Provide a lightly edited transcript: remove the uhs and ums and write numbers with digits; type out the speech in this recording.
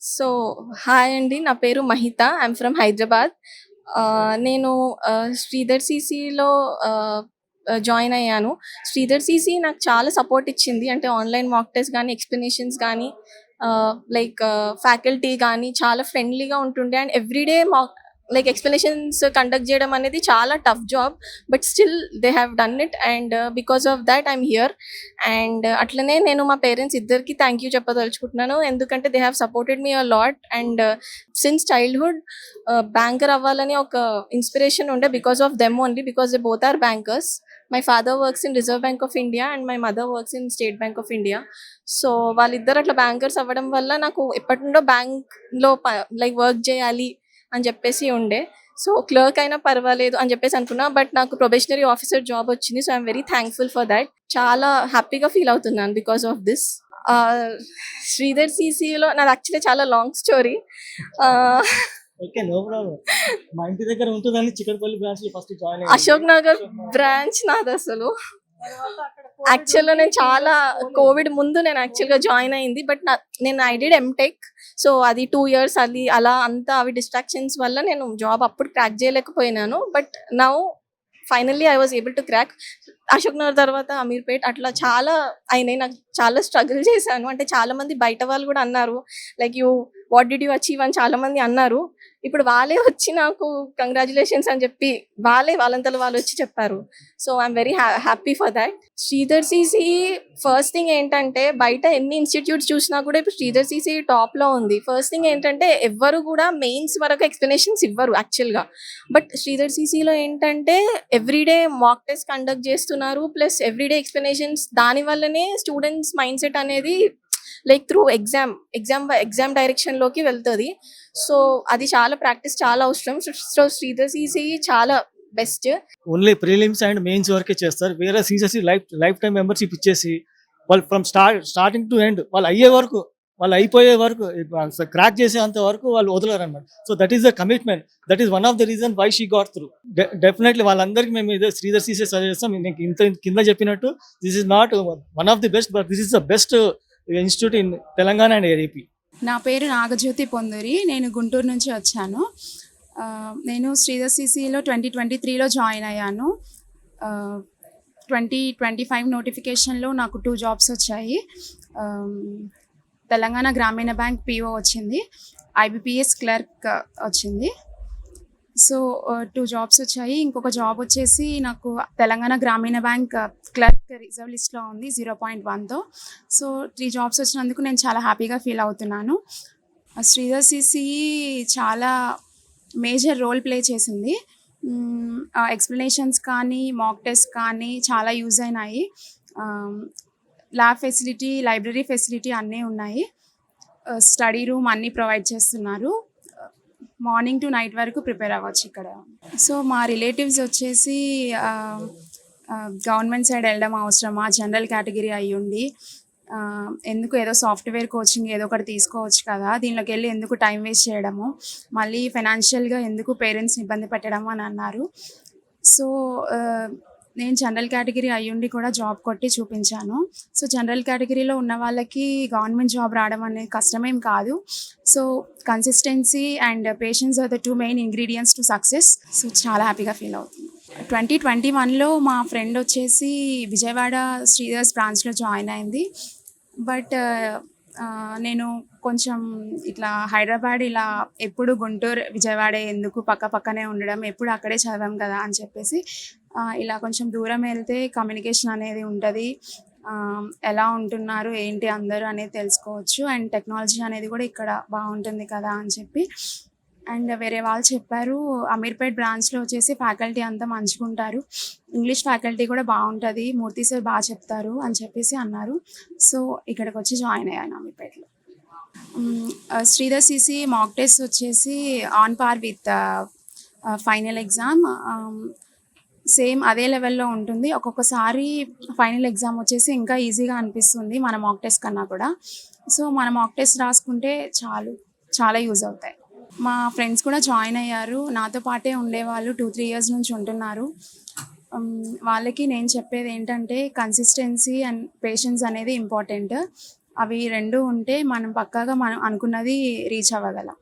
So, hi అండి. నా పేరు మహిత. I'm from Hyderabad. నేను శ్రీధర్ సీసీలో ఆహ్, ఆహ్, జాయిన్ అయ్యాను. శ్రీధర్ సీసీ నాకు చాలా సపోర్ట్ ఇచ్చింది. అంటే ఆన్‌లైన్ మాక్ టెస్ట్ గానీ, ఎక్స్‌ప్లనేషన్స్ గానీ, ఫ్యాకల్టీ గానీ చాలా ఫ్రెండ్లీగా ఉంటుండే. అండ్ ఎవ్రీడే ఎక్స్‌ప్లనేషన్స్ కండక్ట్ జేయడం అనేది చాలా tough job. But still they have done it. And because of that I'm here. And అట్లనే నేను మా పేరెంట్స్ ఇద్దరికీ థ్యాంక్ యూ చెప్పదలుచుకుంటున్నాను. ఎందుకంటే they have supported me a lot. And since childhood banker అవ్వాలని ఒక ఇన్‌స్పిరేషన్ ఉండే. Because of them only. Because they both are bankers. My father works in Reserve Bank of India and my mother works in State Bank of India. So, వాళ్ళిద్దరు అట్లా bankers అవ్వడం వల్ల నాకు ఎప్పటినుండో బ్యాంక్‌లో work జేయాలి అని చెప్పేసి ఉండే. సో, క్లర్క్ అయినా పర్వాలేదు అని చెప్పేసి అనుకున్నా. బట్ నాకు ప్రొబేషనరీ ఆఫీసర్ జాబ్ వచ్చింది. So, I'm very thankful for thought. చాలా హ్యాపీగా ఫీల్ అవుతున్నాను బికాస్ ఆఫ్ దిస్. ఆహ్, శ్రీధర్ సీసీలో నాది యాక్చువల్లీ చాలా long story. Ah, okay. No problem. మా ఇంటి దగ్గర ఉంటదని చిక్కడపల్లి బ్రాంచ్‌లో ఫస్ట్ జాయిన్ అయ్యాను. అశోక్ నగర్ బ్రాంచ్ నాదసలు. యాక్చువల్‌గా నేను చాలా కోవిడ్ ముందు నేను యాక్చువల్‌గా జాయిన్ అయింది. బట్ నేను ఐ డిడ్ ఎంటెక్. సో, అది 2 ఇయర్స్ అది అలా అంతా అవి డిస్ట్రాక్షన్స్ వల్ల నేను జాబ్ అప్పుడు క్రాక్ చేయలేకపోయినాను. But now finally I was able to crack. Ashok Nagar తర్వాత అమీర్పేట్ అట్లా చాలా అయినాయి. నాకు చాలా స్ట్రగుల్ చేశాను. అంటే చాలా మంది బయట వాళ్ళు కూడా అన్నారు. వాట్ డిడ్ యూ అచీవ్ అని చాలా మంది అన్నారు. ఇప్పుడు వాళ్ళే వచ్చి నాకు కంగ్రాచ్యులేషన్స్ అని చెప్పి వాళ్ళంతలో వాళ్ళు వచ్చి చెప్పారు. So, I'm very happy for that. Sridhar CC first thing ఏంటంటే బయట ఎన్ని ఇన్‌స్టిట్యూట్స్ చూసినా కూడా ఇప్పుడు శ్రీధర్ సీసీ టాప్‌లో ఉంది. ఫస్ట్ థింగ్ ఏంటంటే ఎవ్వరు కూడా మెయిన్స్ వరకు ఎక్స్‌ప్లనేషన్స్ ఇవ్వరు యాక్చువల్‌గా. బట్ శ్రీధర్ సీసీలో ఏంటంటే ఎవ్రీడే మాక్ టెస్ట్ కండక్ట్ చేస్తున్నారు. ప్లస్ ఎవ్రీడే ఎక్స్‌ప్లనేషన్స్ దాని వల్లనే స్టూడెంట్స్ మైండ్ సెట్ అనేది త్రూ ఎగ్జామ్ డైరెక్షన్‌లోకి వెళ్తది. సో, అది చాలా ప్రాక్టీస్ చాలా అవసరం. సో, శ్రీధర్ సీసీ చాలా best. Only prelims and mains వరకే చేస్తారు. వేరే సీసీసీ లైఫ్ టైమ్ మెంబర్‌షిప్ ఇచ్చేసి వాళ్ళు ఫ్రమ్ స్టార్టింగ్ టు ఎండ్ వాళ్ళు అయిపోయే వరకు క్రాక్ చేసేంత వరకు వాళ్ళు వదలరన్నమాట. So that is the commitment. That is one of the reason why she got through. Definitely వాళ్ళందరికీ మేము ఇదే శ్రీధర్ సీసీ సజెస్ట్ చేస్తాం. నేను ఇంత కింద చెప్పినట్టు this is not one of the best, but this is the best institute in Telangana and AP. నా పేరు నాగజ్యోతి పొందూరి. నేను గుంటూరు నుంచి వచ్చాను. నేను శ్రీధర్ సీసీలో 2023లో జాయిన్ అయ్యాను. 2025 నోటిఫికేషన్లో నాకు 2 జాబ్స్ వచ్చాయి. తెలంగాణ గ్రామీణ బ్యాంక్ పీఓ వచ్చింది, ఐబీపీఎస్ క్లర్క్ వచ్చింది. సో 2 జాబ్స్ వచ్చాయి. ఇంకొక జాబ్ వచ్చేసి నాకు తెలంగాణ గ్రామీణ బ్యాంక్ క్లర్క్ రిజర్వ్ లిస్ట్లో ఉంది 0.1తో. సో 3 జాబ్స్ వచ్చినందుకు నేను చాలా హ్యాపీగా ఫీల్ అవుతున్నాను. శ్రీధర్ సీసీ చాలా మేజర్ రోల్ ప్లే చేసింది. ఎక్స్ప్లెనేషన్స్ కానీ మాక్ టెస్ట్ కానీ చాలా యూజ్ అయినాయి. ల్యాబ్ ఫెసిలిటీ, లైబ్రరీ ఫెసిలిటీ అన్నీ ఉన్నాయి. స్టడీ రూమ్ అన్నీ ప్రొవైడ్ చేస్తున్నారు. మార్నింగ్ టు నైట్ వరకు ప్రిపేర్ అవ్వచ్చు ఇక్కడ. సో మా రిలేటివ్స్ వచ్చేసి గవర్నమెంట్ సైడ్ వెళ్ళడం అవసరమా, జనరల్ కేటగిరీ అయ్యుండి ఎందుకు ఏదో సాఫ్ట్వేర్ కోచింగ్ ఏదో ఒకటి తీసుకోవచ్చు కదా, దీనిలోకి వెళ్ళి ఎందుకు టైం వేస్ట్ చేయడము, మళ్ళీ ఫైనాన్షియల్గా ఎందుకు పేరెంట్స్ని ఇబ్బంది పెట్టడం అని అన్నారు. సో నేను జనరల్ కేటగిరీ అయ్యుండి కూడా జాబ్ కొట్టి చూపించాను. సో జనరల్ కేటగిరీలో ఉన్న వాళ్ళకి గవర్నమెంట్ జాబ్ రావడం అనేది కష్టమేం కాదు. So consistency and patience are the 2 main ingredients to success. So చాలా హ్యాపీగా ఫీల్ అవుతుంది. 2021లో మా ఫ్రెండ్ వచ్చేసి విజయవాడ శ్రీధర్స్ బ్రాంచ్లో జాయిన్ అయింది. బట్ నేను కొంచెం ఇట్లా హైదరాబాద్ ఇలా ఎప్పుడు గుంటూరు విజయవాడ ఎందుకు పక్కనే ఉండడం, ఎప్పుడు అక్కడే చదవం కదా అని చెప్పేసి ఇలా కొంచెం దూరం వెళ్తే కమ్యూనికేషన్ అనేది ఉంటుంది, ఎలా ఉంటున్నారు ఏంటి అందరూ అనేది తెలుసుకోవచ్చు, అండ్ టెక్నాలజీ అనేది కూడా ఇక్కడ బాగుంటుంది కదా అని చెప్పి. అండ్ వేరే వాళ్ళు చెప్పారు అమీర్పేట్ బ్రాంచ్లో వచ్చేసి ఫ్యాకల్టీ అంతా మంచుకుంటారు, ఇంగ్లీష్ ఫ్యాకల్టీ కూడా బాగుంటుంది, మూర్తి సార్ బాగా చెప్తారు అని చెప్పేసి అన్నారు. సో ఇక్కడికి వచ్చి జాయిన్ అయ్యాను అమీర్పేట్లో. శ్రీధర్ సీసీ మాక్ టెస్ట్ వచ్చేసి on par with final exam, same అదే లెవెల్లో ఉంటుంది. ఒక్కొక్కసారి ఫైనల్ ఎగ్జామ్ వచ్చేసి ఇంకా ఈజీగా అనిపిస్తుంది మన మాక్ టెస్ట్ కన్నా కూడా. సో మన మాక్ టెస్ట్ రాసుకుంటే చాలా యూజ్ అవుతాయి. మా ఫ్రెండ్స్ కూడా జాయిన్ అయ్యారు, నాతో పాటే ఉండేవాళ్ళు 2-3 ఇయర్స్ నుంచి ఉంటున్నారు. వాళ్ళకి నేను చెప్పేది ఏంటంటే కన్సిస్టెన్సీ అండ్ పేషెన్స్ అనేది ఇంపార్టెంట్. అవి 2 ఉంటే మనం పక్కాగా మనం అనుకున్నది రీచ్ అవ్వగలం.